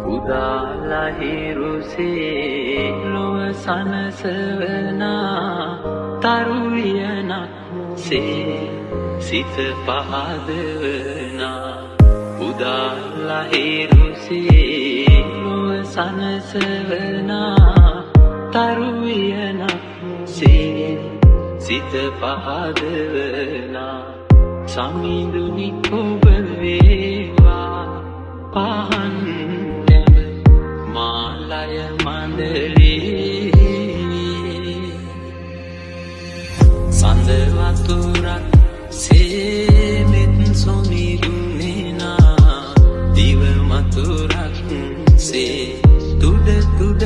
උදාලහිරුසේ ලොව සනසවනා තරුවියනක් සේ සිත පහදවනා උදාලහිරුසේ ලොව සනසවනා තරුවියනක් සේ සිත පහදවනා සමිඳුනි ඔබ වේවා පහන් නැඹ මාලය මඳලේ සඳ වතුරක් සේමෙත් සොමිරුනේනා දිව මතුරක් සේ තුඩ තුඩ